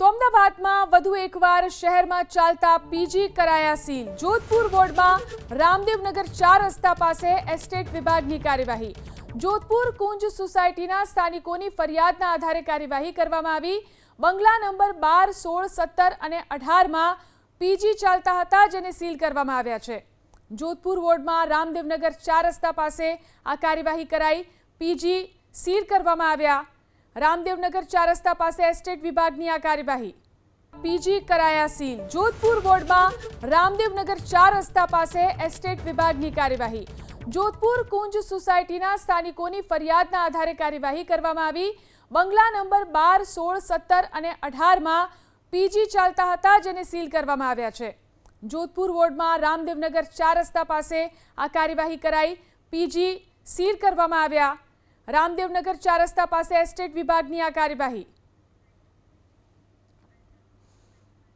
તો અમદાવાદમાં વધુ એકવાર શહેરમાં ચાલતા પીજી કરાયા સીલ। જોધપુર વોર્ડમાં રામદેવનગર 4 રસ્તા પાસે એસ્ટેટ વિભાગની કાર્યવાહી। જોધપુર કુંજ સોસાયટીના સ્થાનિકોની ફરિયાદના આધારે કાર્યવાહી કરવામાં આવી। બંગલા નંબર 12, 16, 17 અને 18માં પીજી ચાલતા હતા, જેને સીલ કરવામાં આવ્યા છે। જોધપુર વોર્ડમાં રામદેવનગર 4 રસ્તા પાસે આ કાર્યવાહી કરાઈ। પીજી સીલ કરવામાં આવ્યા। રામદેવનગર 4 રસ્તા પાસે એસ્ટેટ વિભાગની આ કાર્યવાહી। પીજી કરાયા સીલ। જોધપુર વોર્ડમાં રામદેવનગર 4 રસ્તા પાસે એસ્ટેટ વિભાગની કાર્યવાહી। જોધપુર કુંજ સોસાયટીના સ્થાનિકોની ફરિયાદના આધારે કાર્યવાહી કરવામાં આવી। બંગલા નંબર 12, 16, 17 અને 18માં પીજી ચાલતા હતા, જેને સીલ કરવામાં આવ્યા છે। જોધપુર વોર્ડમાં રામદેવનગર 4 રસ્તા પાસે આ કાર્યવાહી કરાઈ। પીજી સીલ કરવામાં આવ્યા। રામદેવનગર 4 રસ્તા પાસે એસ્ટેટ વિભાગની આ કાર્યવાહી।